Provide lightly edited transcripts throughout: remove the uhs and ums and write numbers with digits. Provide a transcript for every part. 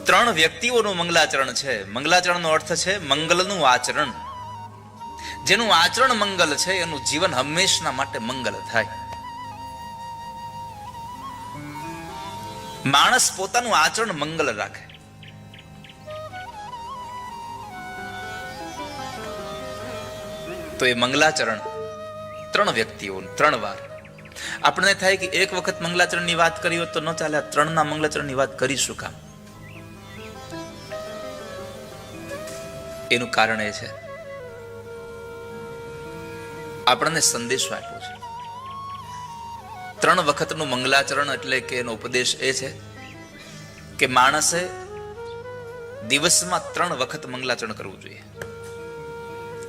ત્રણ વ્યક્તિઓનું મંગલાચરણ છે. મંગલાચરણનો અર્થ છે મંગલનું આચરણ. જેનું આચરણ મંગલ છે એનું જીવન હંમેશના માટે મંગલ થાય. માણસ પોતાનું આચરણ મંગલ રાખે. તો એ મંગલાચરણ ત્રણ વ્યક્તિઓ ત્રણ વાર. આપણને થાય કે એક વખત મંગલાચરણની વાત કરી હોત તો ન ચાલે, આ ત્રણના મંગલાચરણની વાત કરીશું કામ? એનું કારણ એ છે, આપણને સંદેશો આપ્યો છે. ત્રણ વખતનું મંગલાચરણ એટલે કે એનો ઉપદેશ એ છે કે માણસે દિવસમાં 3 વખત મંગલાચરણ કરવું જોઈએ.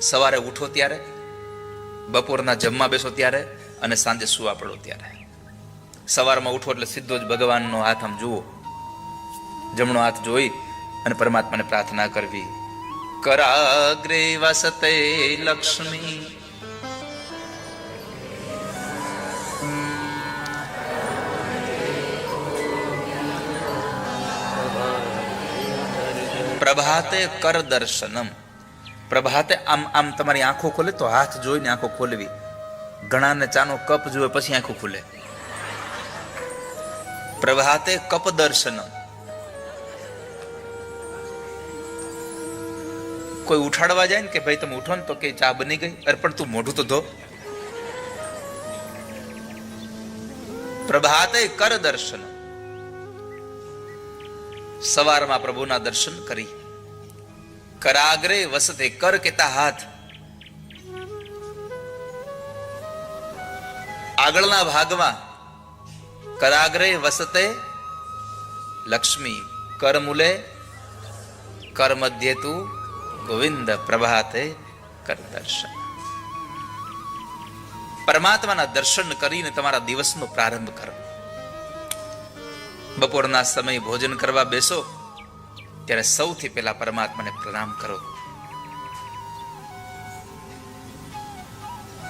સવારે ઉઠો ત્યારે, બપોરના જમવા બેસો ત્યારે અને સાંજે સુવા પડો ત્યારે. સવારમાં ઉઠો એટલે સીધો જ ભગવાનનો હાથ આમ જુઓ, જમણો હાથ જોઈ અને પરમાત્માને પ્રાર્થના કરવી. કરાગ્રે વસતે લક્ષ્મી પ્રભાતે કર દર્શનમ. પ્રભાતે આમ આમ તમારી આંખો ખોલે તો હાથ જોઈને આંખો ખોલવી. ઘણાને ચાનો કપ જોવે પછી આંખો ખુલે. પ્રભાતે કપ દર્શનમ. કોઈ ઉઠાડવા જાય ને કે ભાઈ તમે ઉઠો ને તો કે ચા બની ગઈ, અરે પણ તું મોઢું તો ધો. પ્રભાતે કર દર્શન. સવારમાં પ્રભુના દર્શન કરી. કરાગ્રે વસતે, કર કેતા હાથ. આગળના ભાગમાં કરાગ્રે વસતે લક્ષ્મી, કર મૂલે કર મધ્યે તું ગોવિંદ, પ્રભાતે કર દર્શન. પરમાત્માના દર્શન કરીને તમારા દિવસનો પ્રારંભ કરો. બપોરના સમય ભોજન કરવા બેસો ત્યારે સૌથી પહેલા પરમાત્માને પ્રણામ કરો.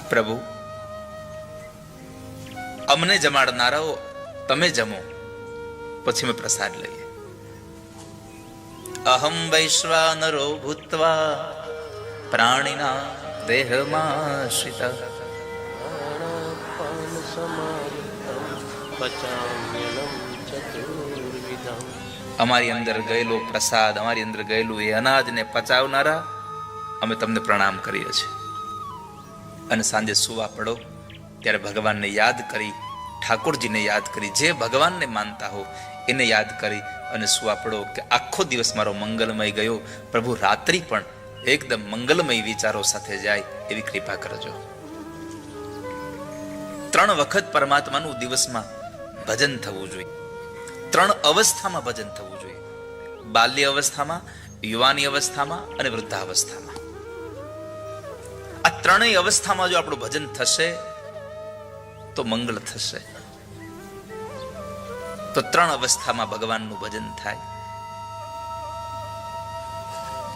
પ્રભુ, અમને જમાડનારાઓ તમે જમો, પછી અમે પ્રસાદ લઈએ. અહમ વૈશ્વાનરો ભૂત્વા પ્રાણિના દેહમાશ્રિત અમારી અંદર ગયેલો પ્રસાદ, અમારી અંદર ગયેલું એ અનાજને પચાવનારા અમે તમને પ્રણામ કરીએ છીએ. અને સાંજે સુવા પડો ત્યારે ભગવાનને યાદ કરી, ઠાકોરજીને યાદ કરી, જે ભગવાનને માનતા હો એને યાદ કરી અને સુવા પડો કે આખો દિવસ મારો મંગલમય ગયો. પ્રભુ રાત્રિ પણ એકદમ મંગલમય વિચારો સાથે જાય એવી કૃપા કરજો. 3 વખત પરમાત્માનું દિવસમાં ભજન થવું જોઈએ. 3 અવસ્થામાં ભજન થવું જોઈએ. બાલ્ય અવસ્થામાં, યુવાની અવસ્થામાં અને વૃદ્ધાવસ્થામાં. આ 3 અવસ્થામાં જો આપણું ભજન થશે તો મંગળ થશે. તો 3 અવસ્થામાં ભગવાનનું ભજન થાય.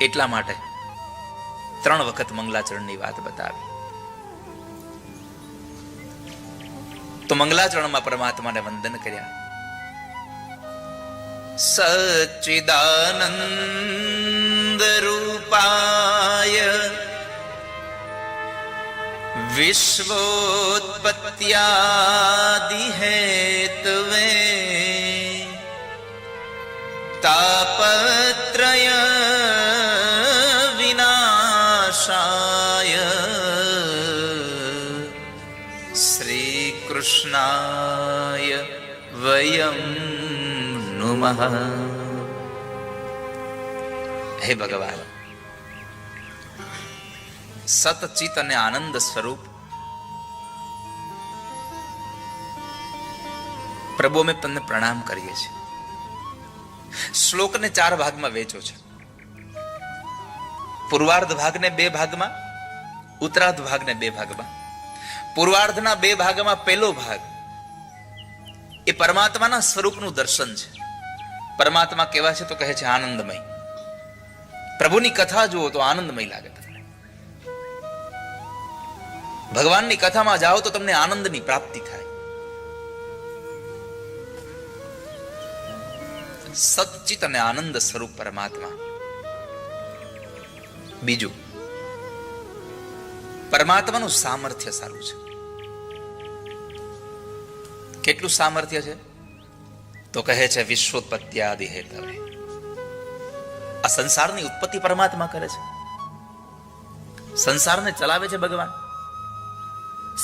એટલા માટે 3 વખત મંગલાચરણની વાત બતાવી. તો મંગલાચરણમાં પરમાત્માને વંદન કર્યા. સચ્ચિદાનંદ રૂપાય વિશ્વોત્પત્યાદિ હેતવે તાપત્રય વિનાશાય શ્રી કૃષ્ણાય વયમ નુમઃ. હે ભગવાન, સતચિત અને આનંદ સ્વરૂપ પ્રભુ, અમે તમને પ્રણામ કરીએ છીએ. શ્લોકને 4 ભાગમાં વેચો છે. પૂર્વાર્ધ ભાગને 2 ભાગમાં, ઉત્તરાર્ધ ભાગને 2 ભાગમાં. પૂર્વાર્ધના 2 ભાગમાં પહેલો ભાગ એ પરમાત્માના સ્વરૂપનું દર્શન છે. પરમાત્મા કેવા છે તો કહે છે આનંદમય. પ્રભુની કથા જુઓ તો આનંદમય લાગે તમને. ભગવાનની કથામાં જાઓ તો તમને આનંદની પ્રાપ્તિ થાય. સચ્ચિત અને આનંદ સ્વરૂપ પરમાત્મા. બીજું, પરમાત્માનું સામર્થ્ય સારું છે. કેટલું સામર્થ્ય છે? તો કહે છે વિશ્વોત્પત્ત્યાદિ હેતવે. આ સંસારની ઉત્પત્તિ પરમાત્મા કરે છે, સંસારને ચલાવે છે ભગવાન.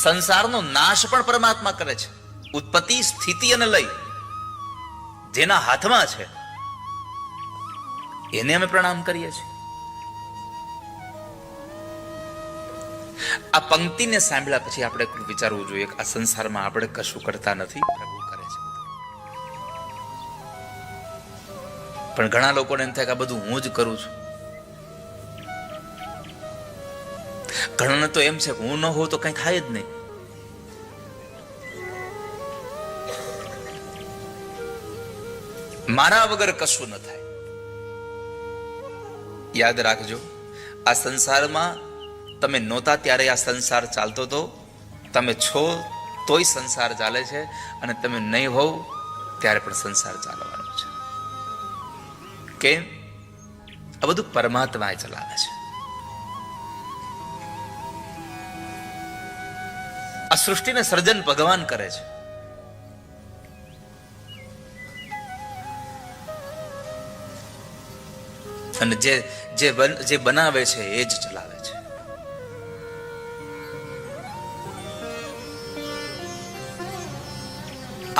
સંસારનો નાશ પણ પરમાત્મા કરે છે. ઉત્પત્તિ, સ્થિતિ અને લય જેના હાથમાં છે એને અમે પ્રણામ કરીએ છીએ. આ પંક્તિને સાંભળ્યા પછી આપણે વિચારવું જોઈએ કે આ સંસારમાં આપણે કશું કરતા નથી, પ્રભુ કરે છે. પણ ઘણા લોકોને એમ થાય કે આ બધું હું જ કરું છું. ઘણાને તો એમ છે કે હું ન હોઉં તો કઈ થાય જ નહીં. મારા વગર કશું ન થાય. યાદ રાખજો, આ સંસારમાં તમે નહોતા ત્યારે આ સંસાર ચાલતો હતો, તમે છો તોય સંસાર ચાલે છે, અને તમે નહીં હોવ ત્યારે પણ સંસાર ચાલવાનો છે. કેમ? આ બધું પરમાત્મા ચલાવે છે. આ સૃષ્ટિને સર્જન ભગવાન કરે છે. અને જે બનાવે છે એ જ ચલાવે છે.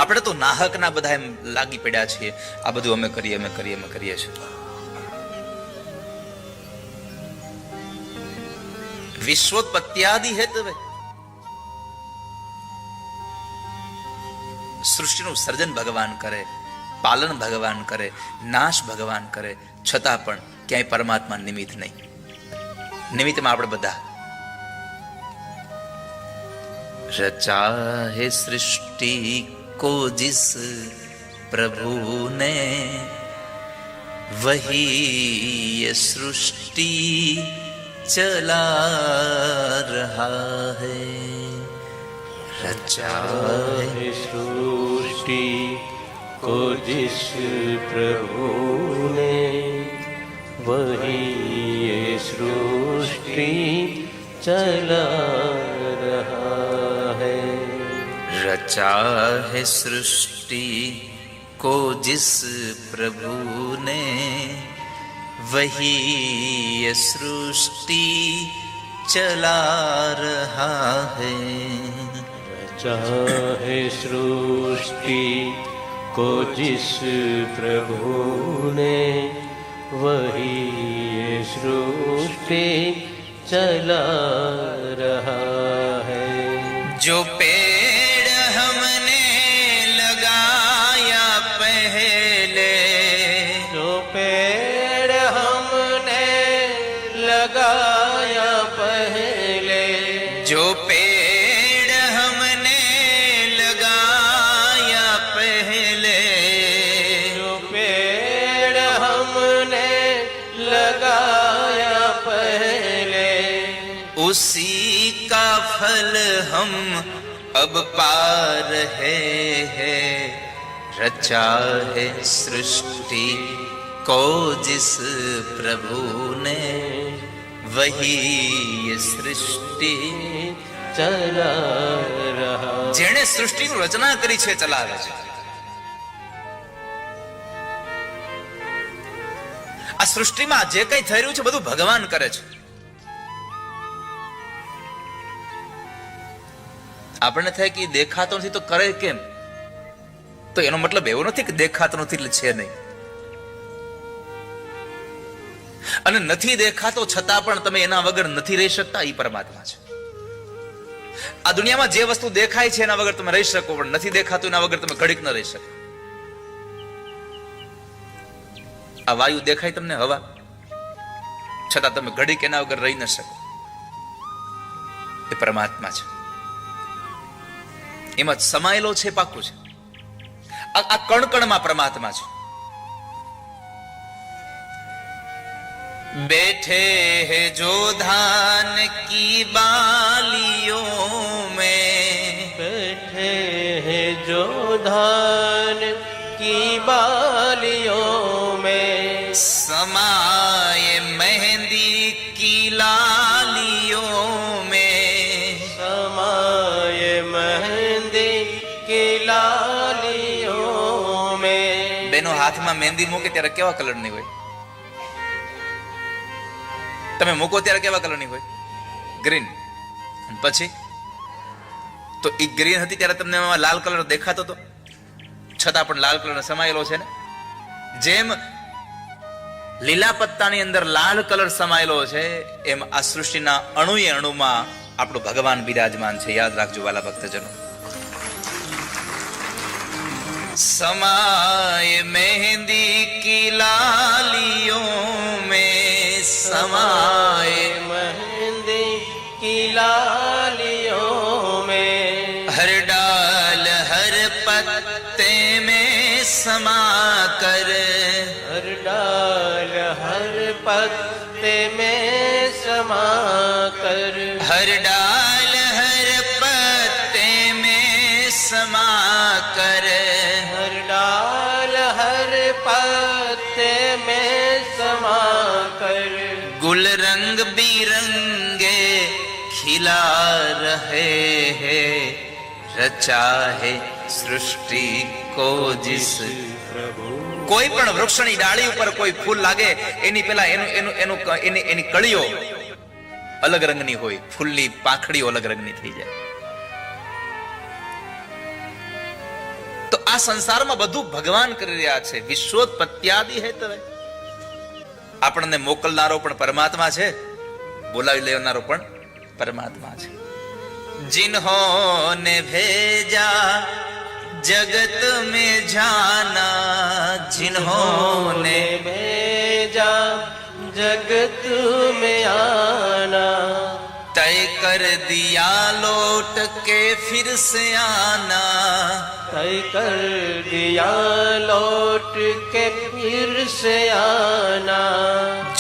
આપણે તો નાહકના બધા એમ લાગી પડ્યા છીએ, આ બધું અમે કરીએ છીએ. વિશ્વોત્પત્ત્યાદિ હેતવે. સૃષ્ટિનું સર્જન ભગવાન કરે, પાલન ભગવાન કરે, નાશ ભગવાન કરે, છતાં પણ ક્યાંય પરમાત્મા નિમિત્ત નહીં. નિમિત્તમાં આપણે બધા. રચા હે સૃષ્ટિ को जिस प्रभु ने, वही ये सृष्टि चला रहा है. रचा है सृष्टि को जिस प्रभु ने, वही ये सृष्टि चला रहा है. रचा है सृष्टि को जिस प्रभु ने, वही ये सृष्टि चला रहा है. रचा है सृष्टि को जिस प्रभु ने, वही ये सृष्टि चला रहा है. जो पेड़ हमने लगाया पहले, जो पेड़ हमने लगाया पहले, जो पेड़ हमने लगाया पहले, जो पेड़ हमने लगाया पहले, उसी का फल हम अब पा रहे हैं. रचा है सृष्टि को जिस प्रभु ने, वही ये सृष्टि चला रहा. જેણે સૃષ્ટિની રચના કરી છે ચલાવે છે. આ સૃષ્ટિમાં જે કંઈ થઈ રહ્યું છે બધું ભગવાન કરે છે. આપણને થાય કે દેખાતો નથી તો કરે કેમ? તો એનો મતલબ એવો નથી કે દેખાતો નથી એટલે છે નહીં. અને નથી દેખાતો છતાં પણ તમે એના વગર નથી રહી શકતા, એ પરમાત્મા છે. આ દુનિયામાં જે વસ્તુ દેખાય છે એના વગર તમે રહી શકો, પણ નથી દેખાતું એના વગર તમે ઘડીક ન રહી શકો. આ વાયુ દેખાય તમને, હવા, છતાં તમે ઘડીક એના વગર રહી ન શકો. એ પરમાત્મા છે. એમાં સમાયેલો છે, પાકું છે. આ કણકણમાં પરમાત્મા છે. बैठे हैं जो धान की बालियों में, बैठे हैं जो धान की की बालियों में समाये मेहंदी की लालियों में समाये मेहंदी की लालियों में। બેનો હાથમાં મહેંદી મૂકે ત્યારે કેવા કલરની હોય? તમે મૂકો ત્યારે કેવા કલરની હોય? ગ્રીન. પછી તો એ ગ્રીન હતી ત્યારે તમને એમાં લાલ કલર દેખાતો હતો, છતાં પણ લાલ કલર સમાયેલો છે ને. જેમ લીલા પત્તાની અંદર લાલ કલર સમાયેલો છે, એમ આ સૃષ્ટિના અણુએ અણુમાં આપણું ભગવાન બિરાજમાન છે. યાદ રાખજો વાલા ભક્તજનો. समाये मेहंदी की लालियों में समाये मेहंदी की लालियों में हर डाल हर पत्ते में समा कर हर डाल हर पत्ते में समा कर हर डाल हर पत्ते में समा कर हर डाल हर पत्ते में समा कर गुल रंग बिरंगे खिला रहे हैं रचा है सृष्टि को जिस प्रभु। કોઈ પણ વૃક્ષની ડાળી ઉપર કોઈ ફૂલ લાગે એની પેલા એની કળીઓ અલગ રંગની હોય, ફૂલની પાંખડીઓ અલગ રંગની થઈ જાય. તો આ સંસારમાં બધું ભગવાન કરી રહ્યા છે. વિશ્વોત્પત્યાદિ હેતવે. આપણને મોકલનારો પણ પરમાત્મા છે, બોલાવી લેનારો પણ પરમાત્મા છે. जिन्होंने भेजा जगत में जाना, जिन्होंने भेजा जगत में आना, तय कर दिया लौट के फिर से आना, तय कर दिया लौट के फिर से आना,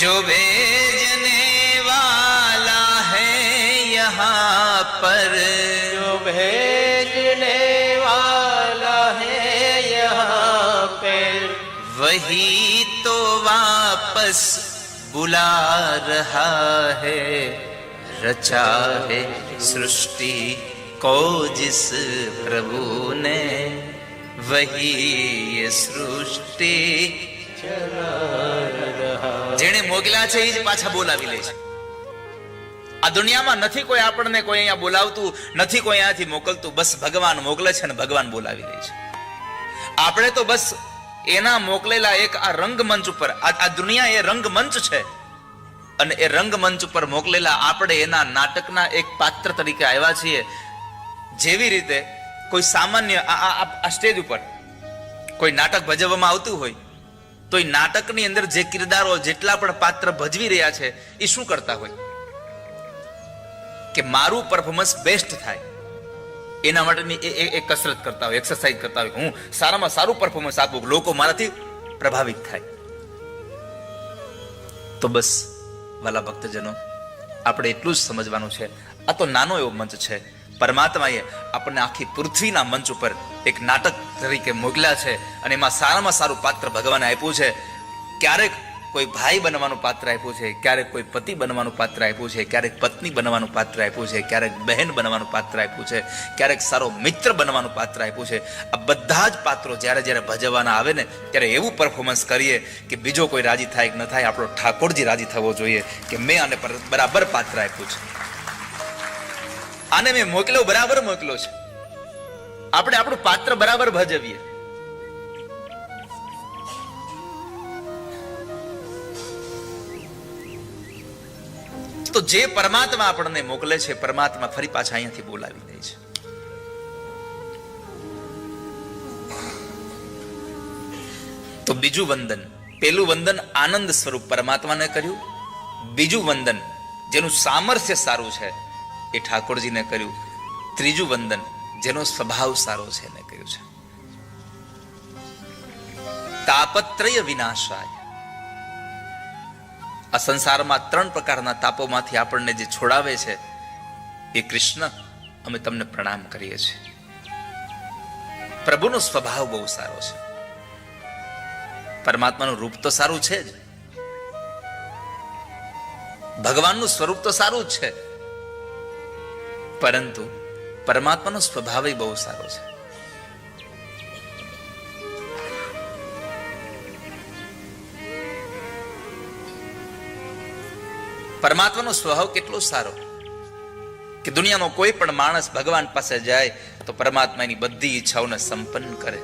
जो भेजने वाला है यहाँ पर, जो भेजने वाला है यहाँ पे, वही तो वापस बुला रहा है, रचा है सृष्टि को जिस प्रभु ने, वही ये सृष्टि જેણે મોકલ્યા છે એ જ પાછા બોલાવી લે છે. આ દુનિયામાં નથી કોઈ આપણને કોઈ અહીંયા બોલાવતું, નથી કોઈ અહીંયાથી મોકલતું, બસ ભગવાન મોકલે છે અને ભગવાન બોલાવી લે છે. આપણે તો બસ એના મોકલેલા એક આ રંગમંચ ઉપર, આ દુનિયા એ રંગમંચ છે અને એ રંગમંચ ઉપર મોકલેલા આપણે એના નાટકના એક પાત્ર તરીકે આવ્યા છીએ. જેવી રીતે કોઈ સામાન્ય આ સ્ટેજ ઉપર કોઈ નાટક ભજવવામાં આવતું હોય તો એ નાટકની અંદર જે કિરદારો જેટલા પણ પાત્ર ભજવી રહ્યા છે એ શું કરતા હોય કે મારું પરફોર્મન્સ બેસ્ટ થાય એના માટેની એ કસરત કરતા હોય, એક્સરસાઇઝ કરતા હોય, હું સારામાં સારું પરફોર્મન્સ આપું, લોકો મારાથી પ્રભાવિત થાય. તો બસ વાલા ભક્તજનો, આપણે એટલું જ સમજવાનું છે, આ તો નાનો એવો મંચ છે. પરમાત્માએ આપણને આખી પૃથ્વીના મંચ ઉપર એક નાટક તરીકે મોકલ્યા છે અને એમાં સારામાં સારું પાત્ર ભગવાને આપ્યું છે. ક્યારેક કોઈ ભાઈ બનવાનું પાત્ર આપ્યું છે, ક્યારેક કોઈ પતિ બનવાનું પાત્ર આપ્યું છે, ક્યારેક પત્ની બનવાનું પાત્ર આપ્યું છે, ક્યારેક બહેન બનવાનું પાત્ર આપ્યું છે, ક્યારેક સારો મિત્ર બનવાનું પાત્ર આપ્યું છે. આ બધા જ પાત્રો જ્યારે જ્યારે ભજવવાના આવે ને ત્યારે એવું પરફોર્મન્સ કરીએ કે બીજો કોઈ રાજી થાય કે ન થાય, આપણો ઠાકોરજી રાજી થવો જોઈએ કે મેં આને બરાબર પાત્ર આપ્યું છે, આને મેં મોકલ્યો બરાબર મોકલ્યો છે. આપણે આપણું પાત્ર બરાબર ભજવીએ. તો જે પરમાત્મા આપણને મોકલે છે, પરમાત્મા ફરી પાછા અહીંયાથી બોલાવી દે છે. તો બીજું વંદન, પેલું વંદન આનંદ સ્વરૂપ પરમાત્માને કર્યું, બીજું વંદન જેનું સામર્થ્ય સારું છે એ ઠાકોરજીને કર્યું, ત્રીજું વંદન જેનો સ્વભાવ સારો છે એને કર્યું છે. તાપત્રય વિનાશાય. આ સંસારમાં 3 પ્રકારના તાપોમાંથી આપણને જે છોડાવે છે એ કૃષ્ણ, અમે તમને પ્રણામ કરીએ છીએ. પ્રભુનો સ્વભાવ બહુ સારો છે. પરમાત્માનું રૂપ તો સારું છે જ, ભગવાનનું સ્વરૂપ તો સારું જ છે, પરંતુ પરમાત્માનો સ્વભાવ બહુ સારો છે. પરમાત્માનો સ્વભાવ કેટલો સારો કે દુનિયાનો કોઈ પણ માણસ ભગવાન પાસે જાય તો પરમાત્માની બધી ઈચ્છાઓને સંપન્ન કરે.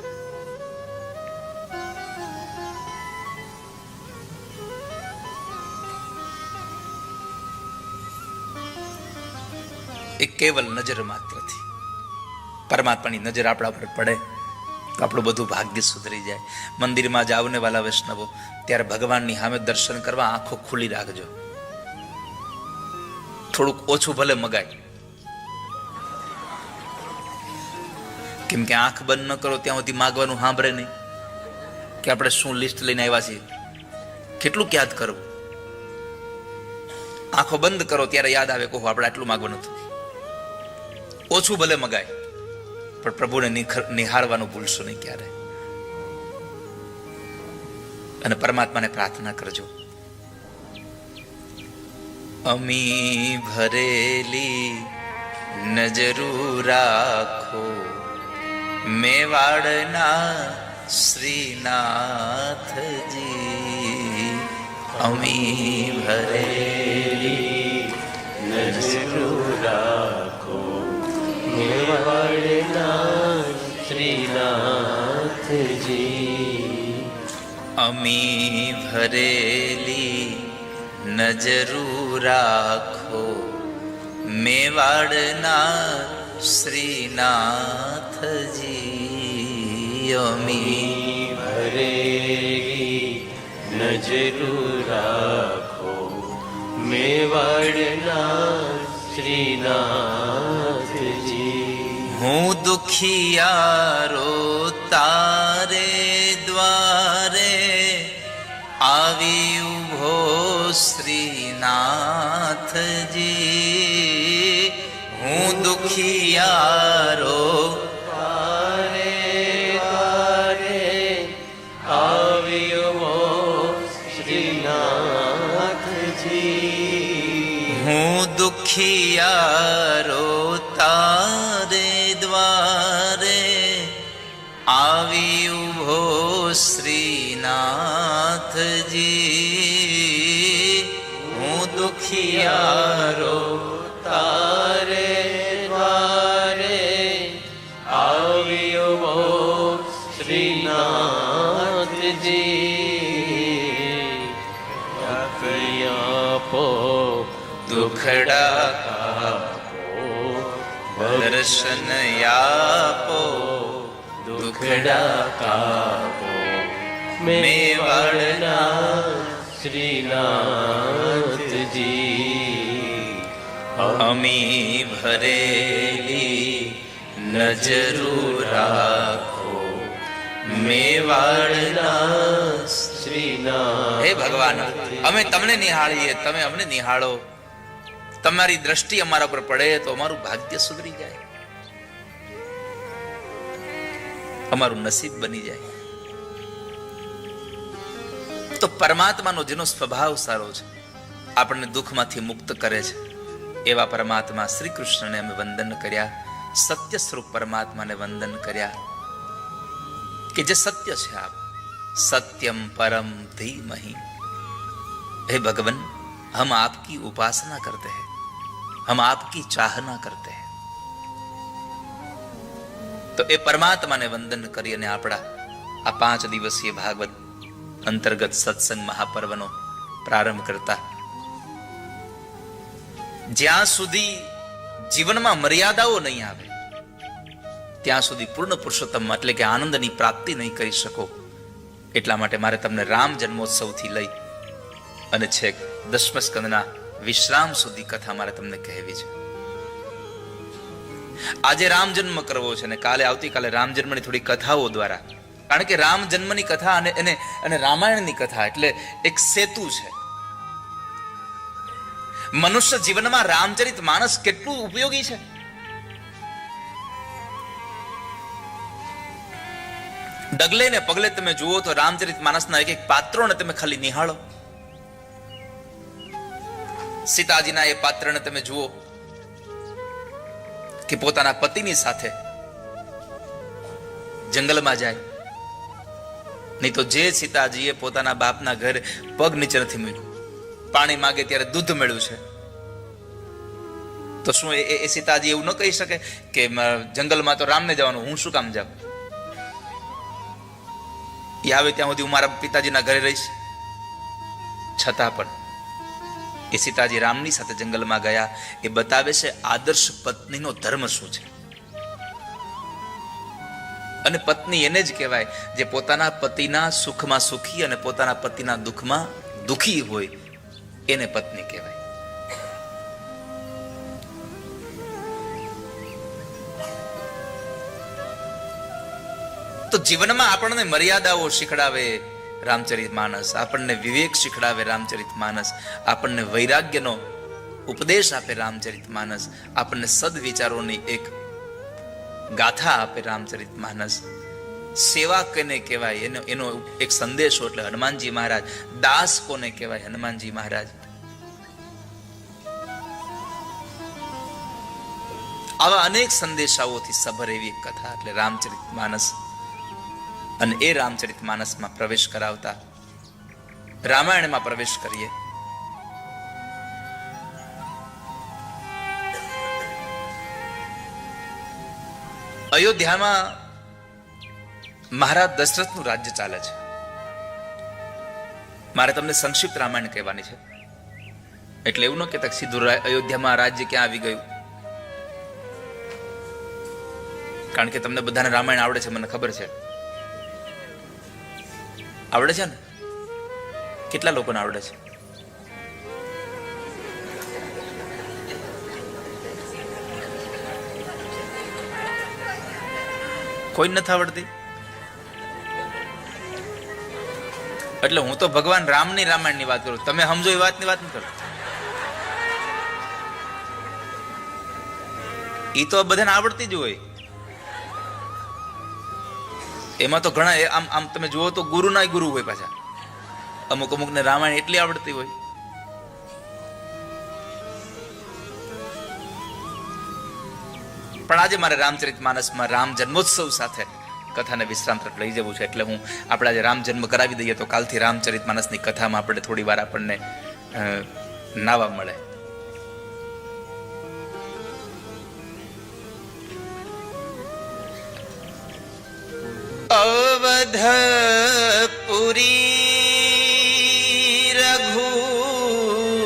એ કેવલ નજર માત્રથી પરમાત્માની નજર આપણા પર પડે તો આપણું બધું ભાગ્ય સુધરી જાય. મંદિરમાં જાવ ને વાલા વૈષ્ણવો, ત્યારે ભગવાનની સામે દર્શન કરવા આંખો ખુલ્લી રાખજો. થોડુંક ઓછું ભલે મગાય, કેમ કે આંખ બંધ ન કરો ત્યાં સુધી માગવાનું સાંભળે નહીં કે આપણે શું લિસ્ટ લઈને આવ્યા છીએ, કેટલું યાદ કરવું. આંખો બંધ કરો ત્યારે યાદ આવે કે આપણે આટલું માગવાનું હતું. ઓછું ભલે મગાય, પણ પ્રભુને નિહાળવાનું ભૂલશો નહીં ક્યારે. અને પરમાત્માને પ્રાર્થના કરજો, અમી ભરેલી નજરું રાખો મેવાડના શ્રીનાથજી. અમી ભરેલી નજરું રાખો મેવાડના શ્રીનાથજી. અમી ભરેલી નજરું રાખો મેવાડના શ્રીનાથજી. અમી ભરેલી નજરું રાખો મેવાડના શ્રીનાથજી. હું દુખિયારો તારે દ્વારે આવી ઉભો શ્રીનાથજી. હું દુખિયારો તારે તારે આવ્યો શ્રીનાથજી. હું દુખિયારો તારે દ્વારે આવી ઉભો શ્રીનાથજી. હું દુખિયારો તારે દ્વારે આવ્યો શ્રીનાથજી. આપો દુખડા દર્શન આપો દુખડા કાપો મેવાડના શ્રીનાથજી. અમી ભરેલી નજરું રાખો મેવાડના શ્રીનાથ. હે ભગવાન, અમે તમને નિહાળીએ, તમે અમને નિહાળો. તમારી દ્રષ્ટિ અમારા પર પડે તો અમારું ભાગ્ય સુધરી જાય, અમારું નસીબ બની જાય. તો પરમાત્માનો જેનો સ્વભાવ સારો છે, આપણને દુઃખમાંથી મુક્ત કરે છે, એવા પરમાત્મા શ્રી કૃષ્ણને અમે વંદન કર્યા. સત્ય સ્વરૂપ પરમાત્માને વંદન કર્યા કે જે સત્ય છે. આપ सत्यम परम धीमहि. हे भगवान, हम आपकी उपासना करते हैं, हम आपकी चाहना करते हैं. तो એ પરમાત્માને વંદન કરી અને આપણા આ 5 દિવસીય ભાગવત અંતર્ગત સત્સંગ મહાપર્વનો પ્રારંભ કરતા, જ્યાં સુધી જીવનમાં મર્યાદાઓ નહીં આવે ત્યાં સુધી પૂર્ણ પુરુષોત્તમ એટલે કે આનંદની પ્રાપ્તિ નહીં કરી શકો. એટલા માટે મારે તમને રામ જન્મોત્સવથી લઈ અને છેક 10મ સ્કંદના વિશ્રામ સુધી કથા મારે તમને કહેવી છે. આજે રામ જન્મ કરવો છે અને કાલે આવતીકાલે રામ જન્મની થોડી કથાઓ દ્વારા, કારણ કે રામ જન્મની કથા અને રામાયણની કથા એટલે એક સેતુ છે. મનુષ્ય જીવનમાં રામચરિત માનસ કેટલું ઉપયોગી છે. ડગલે ને પગલે તમે જુઓ તો રામચરિત માનસના એક એક પાત્રોને તમે ખાલી નિહાળો. સીતાજીના એ પાત્રને તમે જુઓ કે પોતાના પતિની સાથે જંગલમાં જાય. નહીં તો જે સીતાજીએ પોતાના બાપના ઘરે પગ નીચે નથી મૂક્યું, પાણી માંગે ત્યારે દૂધ મળ્યું છે, તો શું એ સીતાજી એવું ન કહી શકે કે જંગલમાં તો રામને જવાનું, હું શું કામ જાઉં? એ આવે ત્યાં સુધી હું મારા પિતાજીના ઘરે રહીશ. છતાં પણ એ સીતાજી રામની સાથે જંગલમાં ગયા. એ બતાવે છે આદર્શ પત્નીનો ધર્મ શું છે. અને પત્ની એને જ કહેવાય જે પોતાના પતિના સુખમાં સુખી અને પોતાના પતિના દુઃખમાં દુઃખી હોય, એને પત્ની કહેવાય. તો જીવનમાં આપણને મર્યાદાઓ શીખડાવે રામચરિત માનસ, આપણને વિવેક શીખડાવે રામચરિત માનસ, આપણને વૈરાગ્યનો ઉપદેશ આપે રામચરિત માનસ, આપણને સદવિચારોની એક ગાથા આપે રામચરિત માનસ. સેવા કોને કહેવાય એનો એક સંદેશો એટલે હનુમાનજી મહારાજ. દાસ કોને કહેવાય? હનુમાનજી મહારાજ. આવા અનેક સંદેશાઓથી સભર એવી કથા એટલે રામચરિત માનસ. અને એ રામચરિત માનસમાં પ્રવેશ કરાવતા રામાયણમાં પ્રવેશ કરીએ. અયોધ્યામાં મહારાજ દશરથનું રાજ્ય ચાલે છે. મારે તમને સંક્ષિપ્ત રામાયણ કહેવાની છે, એટલે એવું ન કહેતા સીધું અયોધ્યામાં રાજ્ય ક્યાં આવી ગયું, કારણ કે તમને બધાને રામાયણ આવડે છે, મને ખબર છે. આવડે છે ને? કેટલા લોકોને આવડે છે? કોઈ નથી આવડતી? એટલે હું તો ભગવાન રામની રામાયણની વાત કરું, તમે સમજો એ વાતની વાત નથી કરતો. એ તો બધાને આવડતી જ હોય. એમાં તો ઘણા આમ તમે જુઓ તો ગુરુના ગુરુ હોય પાછા. અમુક ને રામાયણ એટલી આવડતી હોય. પણ આજે મારે રામચરિત માનસમાં રામ જન્મોત્સવ સાથે કથાને વિશ્રામ તરફ લઈ જવું છે, એટલે હું આપણે આજે રામ જન્મ કરાવી દઈએ તો કાલથી રામચરિત માનસની કથામાં આપણે થોડી વાર આપણને નાવા મળે. અવધપુરી રઘુકુલમ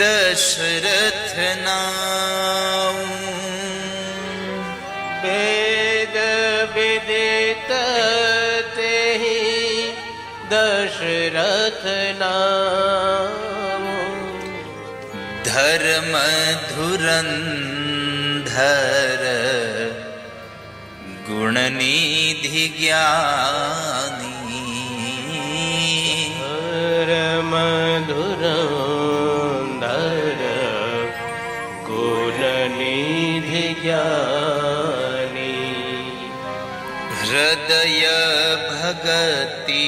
દશરથ નામ વેદ વિદિત તેહિ દશરથ નામ ધર્મ ધુરંધર ગુણનિધિ જ્ઞાની ધર્મ હૃદય ભગતિ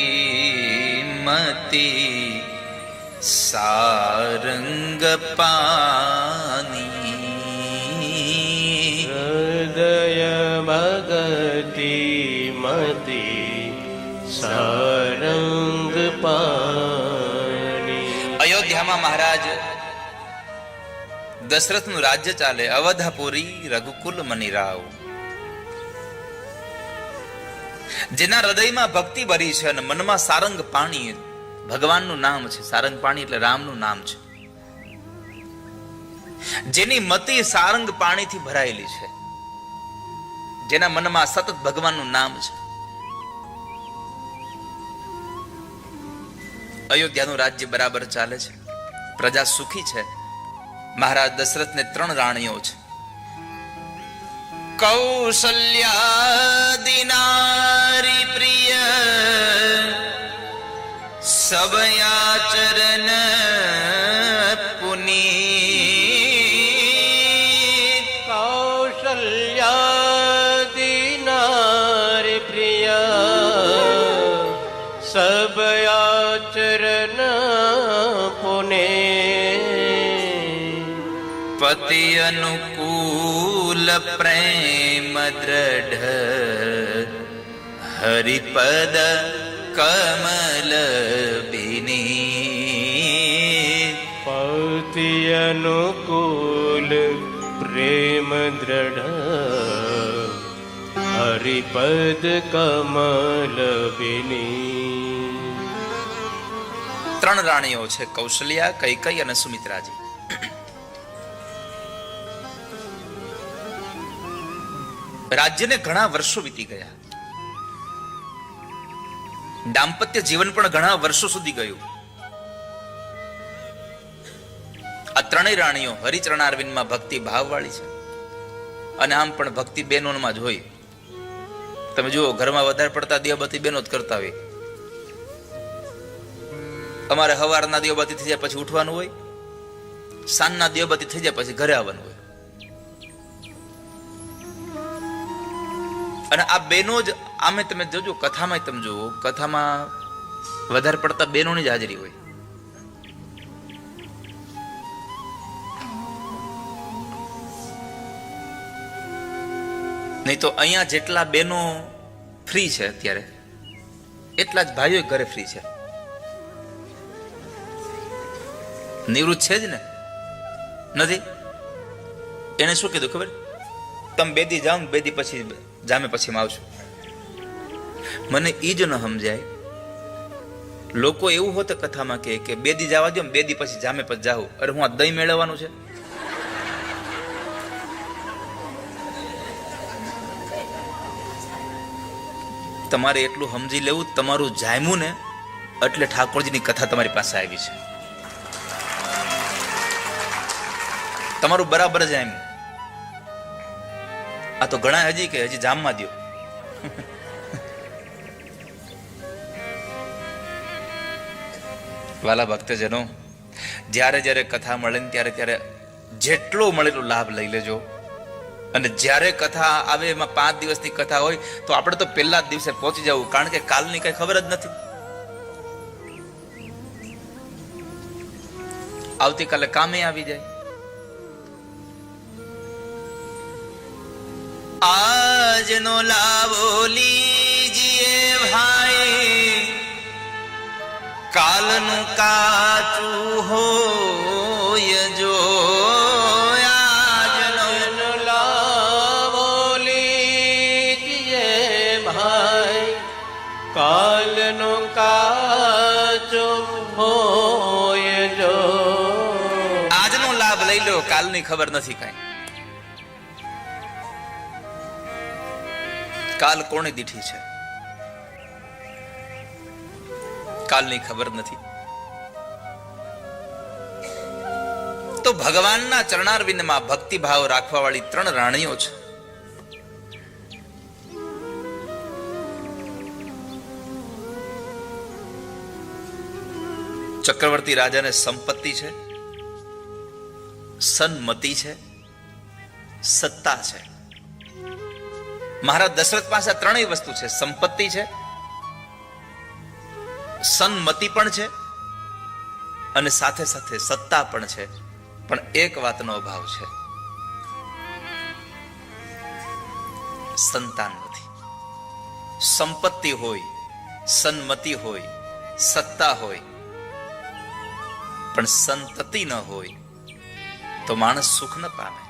મતિ સારંગ પાની હૃદય ભગતિ મતિ સારંગ પાની. અયોધ્યામાં મહારાજ દશરથનું રાજ્ય ચાલે. અવધપુરી રઘુકુલ મનિરાવ. જેના હૃદયમાં ભક્તિ ભરી છે અને મનમાં સારંગ પાણી ભગવાનનું નામ છે. સારંગ પાણી એટલે રામનું નામ છે. જેની મતિ સારંગ પાણીથી ભરાયેલી છે, જેના મનમાં સતત ભગવાનનું નામ છે. અયોધ્યાનું રાજ્ય બરાબર ચાલે છે, પ્રજા સુખી છે. મહારાજ દશરથને 3 રાણીઓ છે. કૌશલ્યાદિ નારી પ્રિય સબયાચરણ પુનીત. કૌશલ્યાદિ નારી પ્રિય સબયાચરણ પુને. પતિ અનુકૂલ પ્રેમ દ્રઢ હરિપદ કમલ બિનીત. પતિ અનુકૂલ પ્રેમ દ્રઢ હરિપદ કમલ બિની. 3 રાણીઓ છે, કૌશલ્યા, કૈકેયી અને સુમિત્રાજી. રાજ્યને ઘણા વર્ષો વીતી ગયા, દાંપત્ય જીવન પણ ઘણા વર્ષો સુધી ગયું. આ 3 રાણીઓ હરિચરણારવિંદમાં ભક્તિ ભાવ વાળી છે, અને આમ પણ ભક્તિ બહેનોમાં જ હોય. તમે જુઓ, ઘરમાં વધારે પડતા દિયાબત્તી બહેનો જ કરતા હોય. અમારે સવારના દિયાબત્તી થઈ જાય પછી ઉઠવાનું હોય, સાંજના દિયાબત્તી થઈ જાય પછી ઘરે આવવાનું હોય. અને આ બહેનો જ, આમે તમે જોજો, કથામાં તમે જુઓ, કથામાં વધારે પડતા બહેનોની જ હાજરી હોય. નહીં તો અહીંયા જેટલા બહેનો ફ્રી છે અત્યારે, એટલા જ ભાઈઓ ઘરે ફ્રી છે. નિવૃત્ત છે જ ને, નથી? એને શું કીધું ખબર? તમે 2 દી જાઓ, 2 દી પછી જામે પછી આવશું. મને એ જ ન સમજાય. લોકો એવું હોત કથામાં કે 2 દી જવા દો, 2 દી પછી જામે પછી જાઉં. અરે હું આ દહીં મેળવવાનું છે? તમારે એટલું સમજી લેવું, તમારું જામ્યું ને એટલે ઠાકોરજીની કથા તમારી પાસે આવી છે. તમારું બરાબર જામ્યું. આ તો ઘણા હજી કે હજી જામમાં દો. વાલા ભક્તજનો, જ્યારે જ્યારે કથા મળે ને ત્યારે જેટલો મળેલો લાભ લઈ લેજો. અને જ્યારે કથા આવે, એમાં 5 દિવસની કથા હોય તો આપણે તો પહેલા જ દિવસે પહોંચી જવું, કારણ કે કાલની કઈ ખબર જ નથી. આવતીકાલે કામે આવી જાય. આજનો લાવો લીજીએ ભાઈ, કાલનું કાચું હોય જો. આજનો લાવો લીજીએ ભાઈ, કાલનું કાચું હોય જો. આજનો લાભ લઈ લો, કાલની ખબર નથી કાંઈ. કાલ કોની દીઠી છે, કાલની ખબર નથી. તો ભગવાનના ચરણારવિંદમાં ભક્તિ ભાવ રાખવા વાળી 3 રાણીઓ છે. ચક્રવર્તી રાજાને સંપત્તિ છે, સન્મતિ છે, સત્તા છે. મહારાજ દશરથ પાસે 3 વસ્તુ છે. સંપત્તિ છે, સન્મતિ પણ છે, અને સાથે સાથે સત્તા પણ છે. પણ એક વાતનો અભાવ છે, સંતાન નથી. સંપત્તિ હોય, સન્મતિ હોય, સત્તા હોય, પણ સંતતિ ન હોય તો માણસ સુખ ન પામે.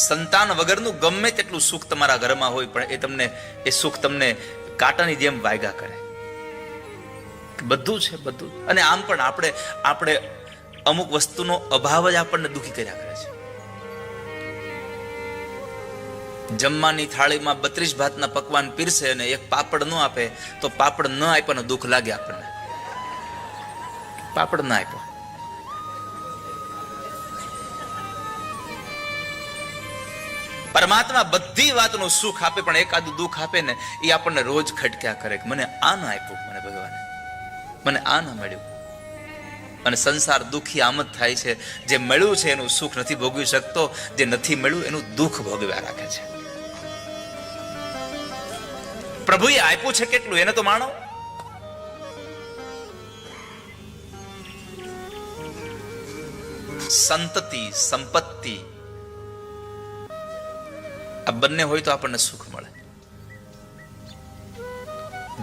સંતાન વગરનું ગમે તેટલું સુખ તમારા ઘરમાં હોય, પણ એ સુખ તમને કાંટાની જેમ વાગ્યા કરે. બધું છે, બધું. અને આમ પણ આપણે અમુક વસ્તુનો અભાવ જ આપણને દુઃખી કર્યા કરે છે. જમવાની થાળીમાં 32 ભાતના પકવાન પીરસે અને એક પાપડ ન આપે તો પાપડ ન આપ્યાનું દુઃખ લાગે આપણને. પાપડ ના આપ્યો. પરમાત્મા બધી વાતનું સુખ આપે, પણ એકાદું દુઃખ આપે ને એ આપણને રોજ ખટક્યા કરે કે મને આ ના આપ્યું, મને ભગવાને મને આ ના મળ્યું. અને સંસાર દુઃખી આમ જ થાય છે, જે મળ્યું છે એનું સુખ નથી ભોગવી શકતો, જે નથી મળ્યું એનું દુઃખ ભોગવ્યા રાખે છે. પ્રભુએ આપ્યું છે કેટલું એને તો માણો. સંતતિ સંપત્તિ આ બંને હોય તો આપણને સુખ મળે.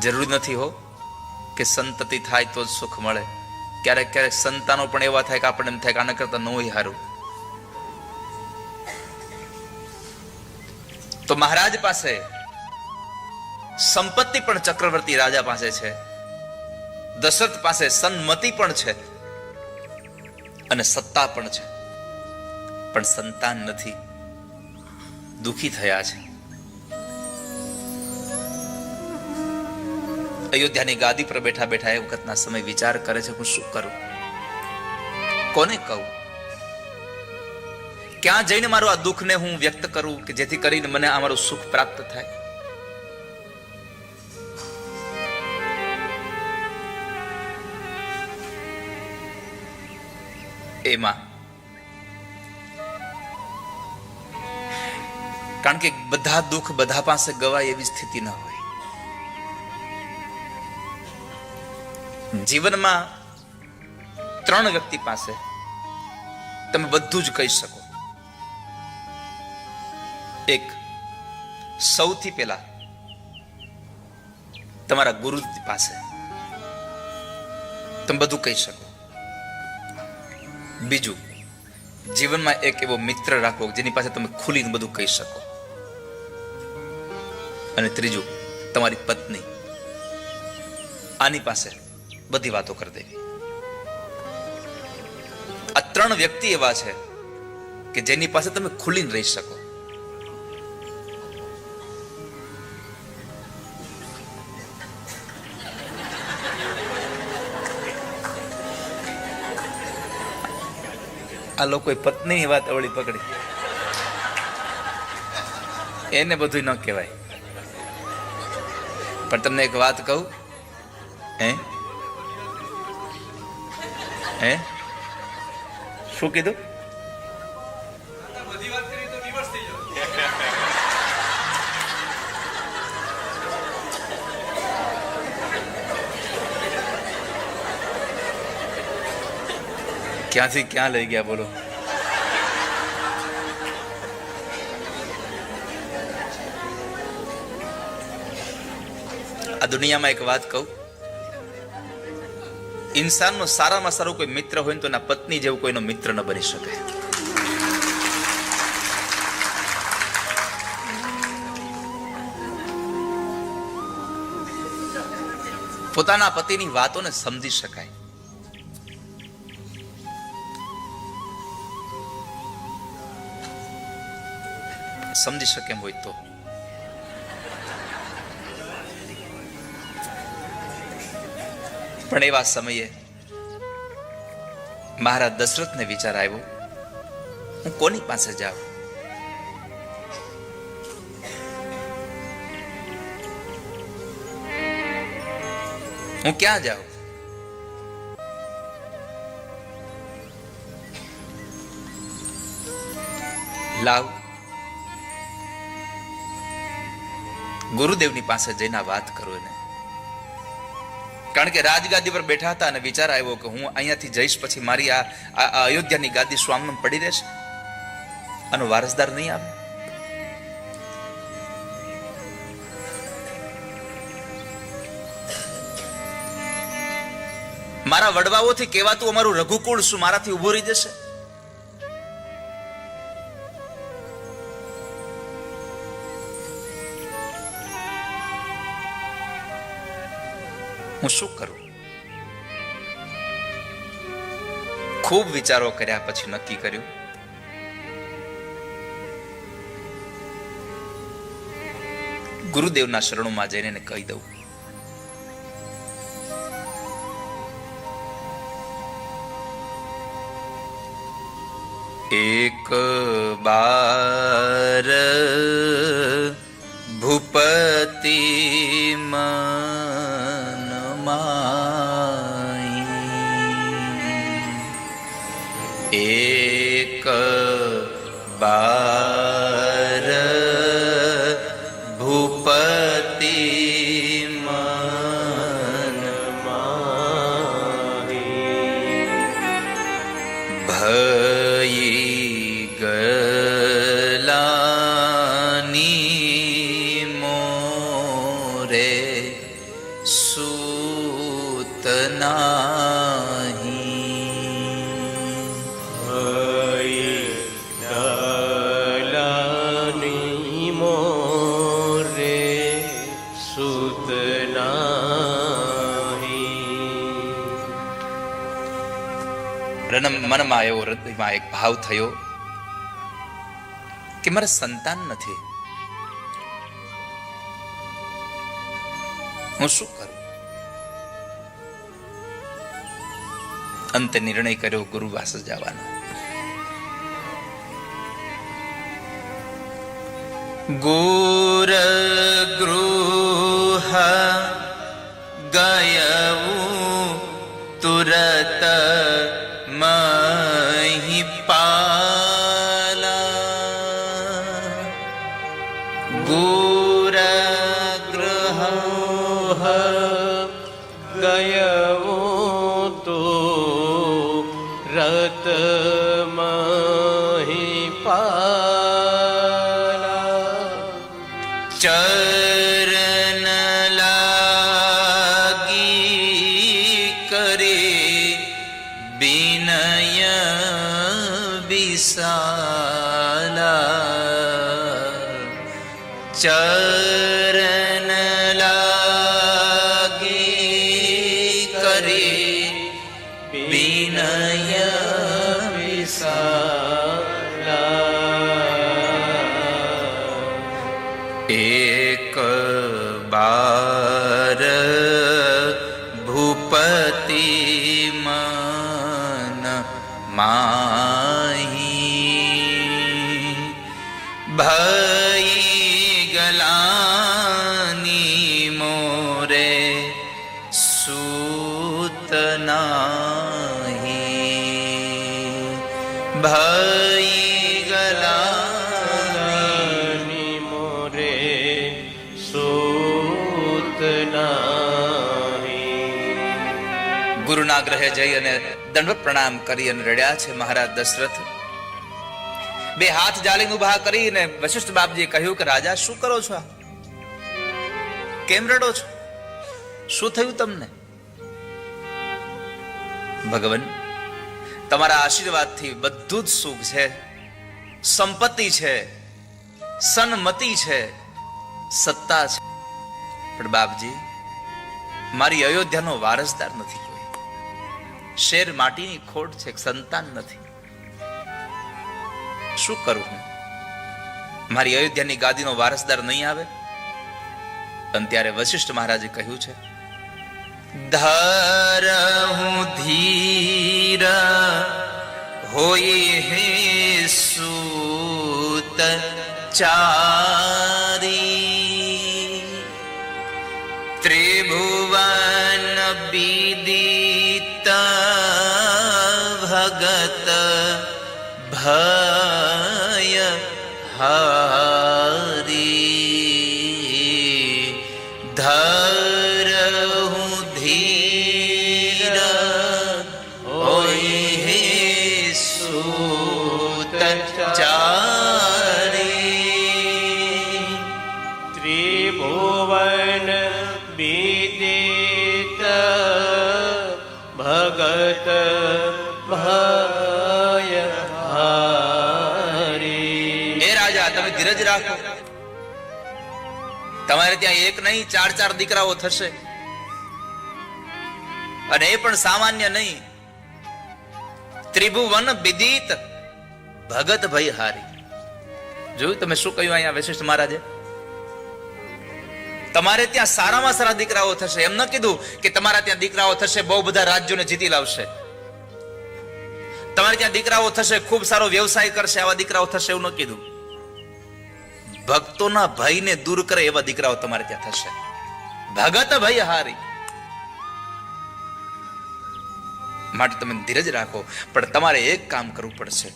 જરૂરી નથી હો કે સંતતિ થાય તો જ સુખ મળે. ક્યારેક ક્યારેક સંતાનો પણ એવા થાય કે આપણને એમ થાય કે આના કરતા ન હોય સારું. તો મહારાજ પાસે સંપત્તિ પણ ચક્રવર્તી રાજા પાસે છે, દશરથ પાસે સન્મતિ પણ છે અને સત્તા પણ છે, પણ સંતાન નથી, દુખી થયા છે. અયોધ્યાની ગાદી પર બેઠા બેઠા એ વખતના સમય વિચાર કરે છે, હું શું કરું, કોને કહું, ક્યાં જઈને મારું આ દુઃખને હું વ્યક્ત કરું કે જેથી કરીને મને આ મારું સુખ પ્રાપ્ત થાય. એમાં કારણ કે બધા દુઃખ બધા પાસે ગવાય એવી સ્થિતિ ન હોય. જીવનમાં 3 વ્યક્તિ પાસે તમે બધું જ કહી શકો. એક, સૌથી પહેલા તમારા ગુરુ પાસે તમે બધું કહી શકો. બીજું, જીવનમાં એક એવો મિત્ર રાખો જેની પાસે તમે ખુલીને બધું કહી શકો. અને ત્રીજું, તમારી પત્ની, આની પાસે બધી વાતો કરી દેવી. આ 3 વ્યક્તિ એવા છે કે જેની પાસે તમે ખુલીને રહી શકો. આ લોકોએ પત્નીની વાત અવળી પકડી, એને બધું ન કહેવાય. પણ તમને એક વાત કહું, હે શું કીધું? ક્યાંથી ક્યાં લઈ ગયા બોલો. આ દુનિયામાં એક વાત કહું, ઇન્સાનનો સારામાં સારો કોઈ મિત્ર હોય ને તો એના પત્ની જેવું કોઈનો મિત્ર ન બની શકે. પોતાના પતિની વાતોને સમજી શકાય. સમજી શકે એમ હોય તો. પણ એવા સમયે મહારાજ દશરથને વિચાર આવ્યો, હું કોની પાસે જાઉં? હું ક્યાં જાઉં? લાવ, ગુરુદેવની પાસે જઈને વાત કરું એને. કારણ કે રાજગાદી પર બેઠા હતા અને વિચાર આવ્યો કે હું અહીંયાથી જઈશ પછી મારી આ અયોધ્યાની ગાદી સ્વામનમ પડી રહેશે, આનો વારસદાર નહીં આવે. મારા વડવાઓથી કહેવાતું અમારું રઘુકુળ શું મારાથી ઉભો રહી જશે? હું શું કરું? ખૂબ વિચારો કર્યા પછી નક્કી કર્યું, ગુરુદેવના શરણોમાં જઈને એને કહી દઉં. એક બાર ભૂપતિ મન માઈ, એક બાર ભૂપતિ મન માહી, ભઈ ગલાની મોરે સૂત નાહી, ગલાની મોરે સૂત નાહી. મનમાં એવો હૃદયમાં એક ભાવ થયો કે મારે સંતાન નથી, હું શું કરું? અંતે નિર્ણય કર્યો ગુરુવાસ જવાનો. ગુર ગૃહ ગયવું તુરત મહિપાલા, ગુર ગૃહ ગયવું તો રત મહિપાલા, ચરણ લાગી કરે વિનય વિશાલા, ચરણ લાગી કરે વિનય વિશાલા, એક બાર ભૂપતિ મન માહી, ભઈ ગલાની મોરે સૂત નાહી, ભઈ ગલાની મોરે સૂત નાહી. ગુરુના ગ્રહે જઈ અને દંડવત પ્રણામ કરી અને રડ્યા છે મહારાજ દશરથ. બે હાથ જાળીને ઉભા કરીને વશિષ્ઠ બાપજીએ કહ્યું કે રાજા શું કરો છો? કેમ રડો છો? શું થયું તમને? ભગવાન, તમારા આશીર્વાદથી બધું જ સુખ છે, સંપત્તિ છે, સન્મતિ છે, સત્તા છે, પણ બાપજી મારી અયોધ્યાનો વારસદાર નથી કોઈ. શેર માટીની ખોટ છે, સંતાન નથી. શું કરું હું? મારી અયોધ્યાની ગાદીનો વારસદાર નહીં આવે? અને ત્યારે વશિષ્ઠ મહારાજે કહ્યું છે, ધરહું ધીર હોય હે સૂત ચારી, ત્રિભુવન વિદિત ભગત ભય હારી, ધરહું ધીર હોય હે સૂત ચારી, ત્રિભુવન વિદિત ભગત ભય હારી. હે રાજા, તમે ધીરજ રાખો. તમારે ત્યાં એક નહીં 4 દીકરાઓ થશે, અને એ પણ સામાન્ય નહીં. ત્રિભુવન વિદિત ભગત ભય હારી. જોયું તમે શું કહ્યું અહીંયા વશિષ્ઠ મહારાજે? તમારે ત્યાં સારામાં સારા દીકરાઓ થશે. એમ ન કીધું કે તમારા ત્યાં દીકરાઓ થશે બહુ બધા રાજ્યોને જીતી લાવશે. તમારે ત્યાં દીકરાઓ થશે, ખૂબ સારો વ્યવસાય કરશે, આવા દીકરાઓ થશે એવું ન કીધું. ભક્તોના ભયને દૂર કરે એવા દીકરાઓ તમારે ત્યાં થશે. ભગત ભય હારી. માટે તમે ધીરજ રાખો, પણ તમારે એક કામ કરવું પડશે.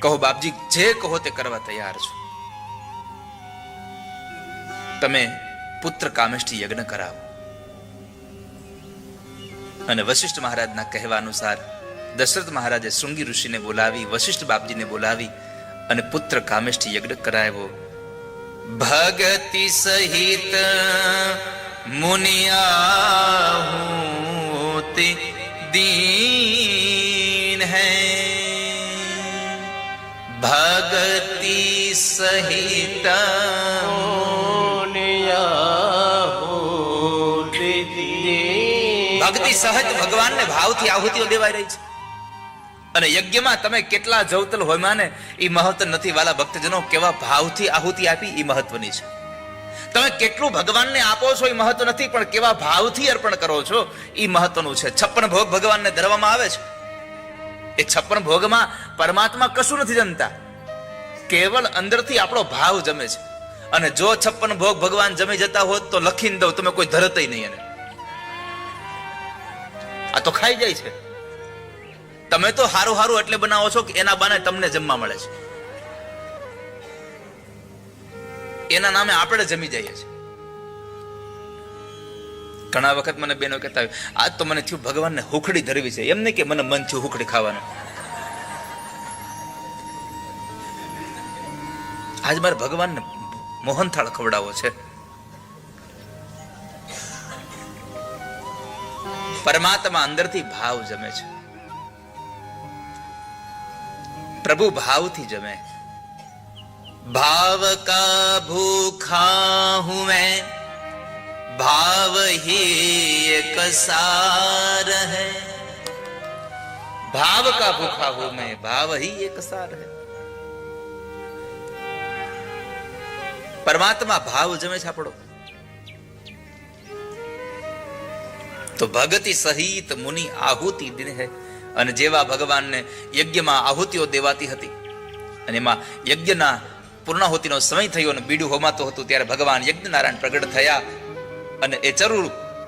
કહો બાપજી, જે કહો તે કરવા તૈયાર છું. તમે પુત્ર કામેષ્ટી યજ્ઞ કરાવો. અને વશિષ્ઠ મહારાજના કહેવા અનુસાર દશરથ મહારાજે શૃંગી ઋષિને બોલાવી, વશિષ્ઠ બાપજીને બોલાવી અને પુત્ર કામેષ્ટી યજ્ઞ કરાવ્યો. ભગતિ સહિત મુનિયાહુતિ દીન હૈ, ભગતિ સહિત ભક્તિ સહજ ભગવાનને ભાવથી આહુતિઓ દેવાઈ રહી છે. અને યજ્ઞમાં તમે કેટલા જવતલ હોય ને એ મહત્વ નથી વાલા ભક્તજનો. કેવા ભાવથી આહુતિ આપી એ મહત્વની છે. તમે કેટલું ભગવાનને આપો છો એ મહત્વ નથી, પણ કેવા ભાવથી અર્પણ કરો છો એ મહત્વનું છે. 56 ભોગ ભગવાનને ધરવામાં આવે છે. એ 56 ભોગમાં પરમાત્મા કશું નથી જમતા, કેવળ અંદરથી આપણો ભાવ જમે છે. અને જો 56 ભોગ ભગવાન જમી જતા હોત તો લખીને દઉં, તમે કોઈ ધરતય નહીં. એને આ તો ખાઈ જાય છે. તમે તો હારું હારું એટલે બનાવો છો કે એના બાને તમને જમવા મળે છે. એના નામે આપણે જમી જઈએ છીએ. ઘણા વખત મને બેનો કહેતા હોય, આજ તો મને થયું ભગવાનને હુખડી ધરવી છે. એમ નહીં કે મને મન થયું હુખડી ખાવાનું. આજ મારે ભગવાનને મોહનથાળ ખવડાવવો છે. પરમાત્મા અંદરથી ભાવ જમે છે. પ્રભુ ભાવથી જમે. ભાવ કા ભૂખા હું મેં, ભાવ ही एक सार है. भाव का भूखा हूं मैं, भाव ही एक सार है. પરમાત્મા ભાવ જમે છે આપણો. તો ભગતિ સહિત મુનિ આહુતિ દિન હૈ. અને જેવા ભગવાનને યજ્ઞમાં આહુતિઓ દેવાતી હતી અને એમાં યજ્ઞના પૂર્ણાહુતિનો સમય થયો અને બીડું હોમાતું હતું, ત્યારે ભગવાન યજ્ઞનારાયણ પ્રગટ થયા અને એ ચરુર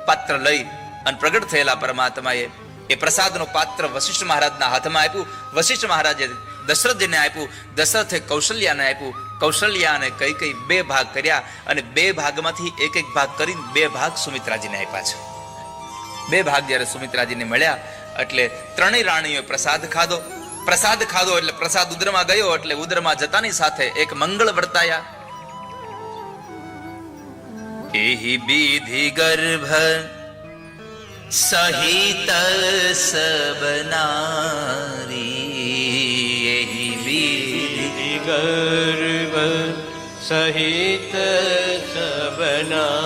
પાત્ર લઈ અને પ્રગટ થયેલા પરમાત્માએ એ પ્રસાદનું પાત્ર વશિષ્ઠ મહારાજના હાથમાં આપ્યું. વશિષ્ઠ મહારાજે દશરથજીને આપ્યું, દશરથે કૌશલ્યાને આપ્યું. કૌશલ્યાને કઈ કઈ 2 ભાગ કર્યા અને 2 ભાગમાંથી એક ભાગ કરીને 2 ભાગ સુમિત્રાજીને આપ્યા છે. 2 ભાગ જ્યારે સુમિત્રાજીને મળ્યા એટલે 3 રાણીઓએ પ્રસાદ ખાધો. પ્રસાદ ખાધો એટલે પ્રસાદ ઉદરમાં ગયો એટલે ઉદરમાં જતાની સાથે એક મંગળ વર્તાયા. એહી વિધિ ગર્ભ સહિત સબનારી, એહી વિધિ ગર્ભ સહિત સબનારી,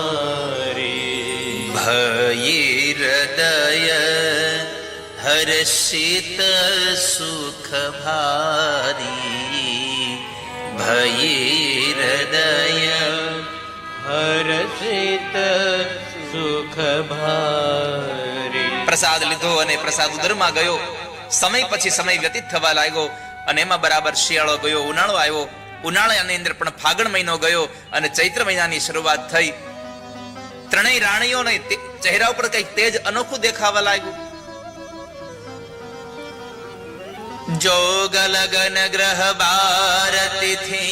ભયે હૃદય હર્ષિત સુખ ભારી, ભયે હૃદય હર્ષિત સુખ ભારી. પ્રસાદ લીધો અને પ્રસાદ ઉદરમાં ગયો. સમય પછી સમય વ્યતીત થવા લાગ્યો અને એમાં બરાબર શિયાળો ગયો, ઉનાળો આવ્યો. ઉનાળાની અંદર પણ ફાગણ મહિનો ગયો અને ચૈત્ર મહિનાની શરૂઆત થઈ. 3 રાણીઓને ચહેરા ઉપર કઈક તેજ અનોખું દેખાવા લાગ્યું. જોગ લગન ગ્રહ બાર તિથિ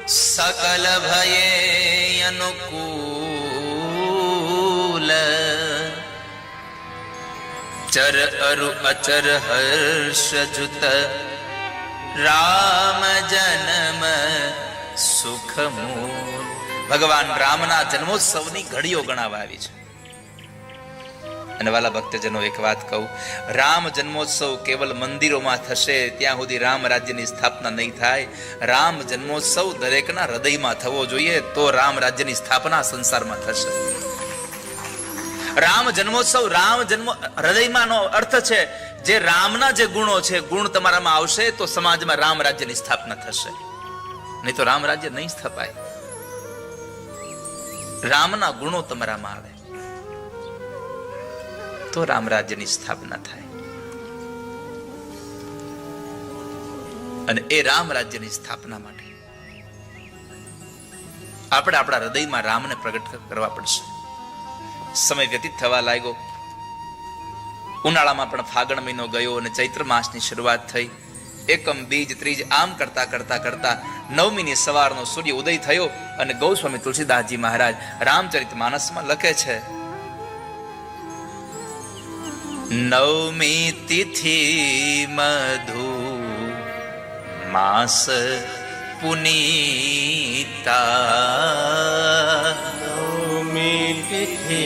સકલ ભયે અનુકૂલ, ચર અરુ અચર હર્ષ જુત રામ જન્મ સુખ મૂલ. ભગવાન રામના જન્મોત્સવની ઘડીઓ ગણાવા આવી છે. અને વાલા ભક્તજનો એક વાત કહું, રામ જન્મોત્સવ કેવલ મંદિરોમાં થશે ત્યાં સુધી રામ રાજ્યની સ્થાપના નહીં થાય. રામ જન્મોત્સવ દરેકના હૃદયમાં થવો જોઈએ, તો રામ રાજ્યની સ્થાપના સંસારમાં થશે. રામ જન્મોત્સવ, રામ જન્મ હૃદયમાંનો અર્થ છે જે રામના જે ગુણો છે, ગુણ તમારામાં આવશે તો સમાજમાં રામ રાજ્યની સ્થાપના થશે. નહીં તો રામ રાજ્ય નહીં સ્થપાય. રામના ગુણો તમારામાં આવે તો રામ રાજ્યની સ્થાપના થાય. અને એ રામ રાજ્યની સ્થાપના માટે આપણે આપણા હૃદયમાં રામને પ્રગટ કરવા પડશે. સમય વ્યતીત થવા લાગ્યો. ઉનાળામાં પણ ફાગણ મહિનો ગયો અને ચૈત્ર માસની શરૂઆત થઈ. એકમ, બીજ, ત્રીજ આમ કરતા કરતા કરતા નવમીની સવારનો સૂર્ય ઉદય થયો અને ગૌસ્વામી તુલસીદાસજી મહારાજ રામચરિત માનસમાં લખે છે, નવમી તિથિ મધુ માસ પુનીતા, નવમી તિથિ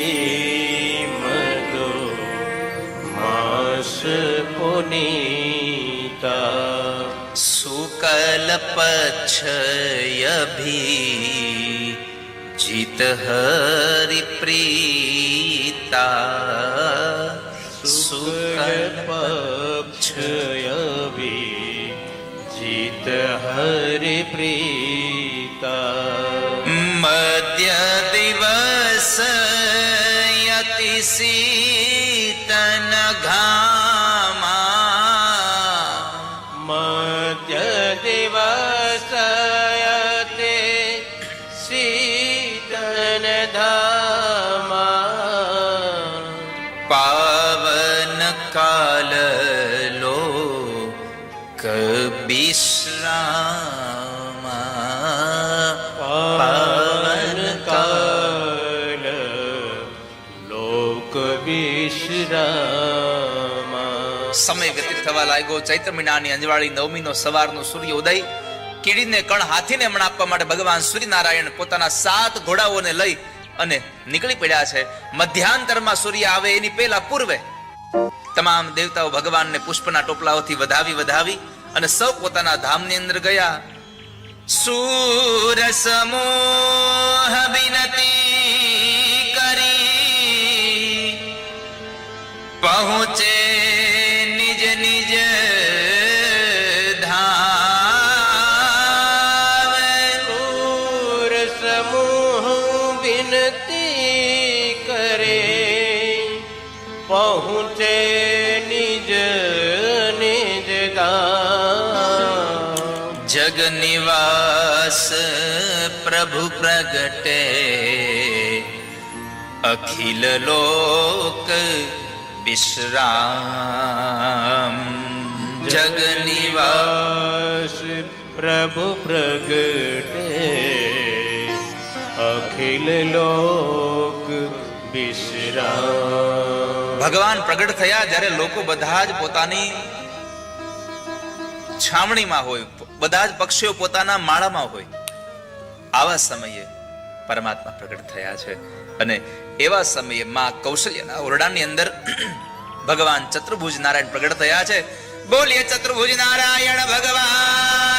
મધુ માસ પુનીતા, શુકલ પક્ષયભી જીત હરિ પ્રીતા, શુકલ પક્ષયભી જીત હરિ પ્રીતા, મધ્ય દિવસ યતિ શીતન ઘામા, મધ્ય દિવસયતે શીતન ધામા, પાવન કાલ લોક વિશ્રામા, પાવન કાલ લોક વિશ્રામા. સમય વ્યતીત થવા લાગ્યો. ચૈત્ર મહિનાની અંજવાળી નવમીનો સવારનો સૂર્ય ઉદય. કીડીને કણ હાથીને મણ આપવા માટે ભગવાન સૂર્યનારાયણ પોતાના 7 ઘોડાઓને લઈ અને નીકળી પડ્યા છે. મધ્યાંતરમાં સૂર્ય આવે એની પહેલા પૂર્વે તમામ દેવતાઓ ભગવાનને પુષ્પના ટોપલાઓથી વધાવી અને સૌ પોતાના ધામની અંદર ગયા. સૂર સમૂહ વિનતી કરી પહોંચે નિજ નિજ ધામ, પૂર સમૂહ વિનતી કરે પહોંચે નિજ નિજ ધામ, જગ નિવાસ પ્રભુ પ્રગટે અખિલ લોક વિશ્રામ, જગ નિવાસ પ્રભુ પ્રગટે અખિલ લોક વિશ્રામ. ભગવાન પ્રગટ થયા જ્યારે લોકો બધા જ પોતાની છાવણીમાં હોય, બધા જ પક્ષીઓ પોતાના માળામાં હોય, આવા સમયે પરમાત્મા પ્રગટ થયા છે. અને એવા સમયે માં કૌશલ્યના ઓરડાની અંદર ભગવાન ચતુર્ભુજ નારાયણ પ્રગટ થયા છે. બોલીએ ચતુર્ભુજ નારાયણ ભગવાન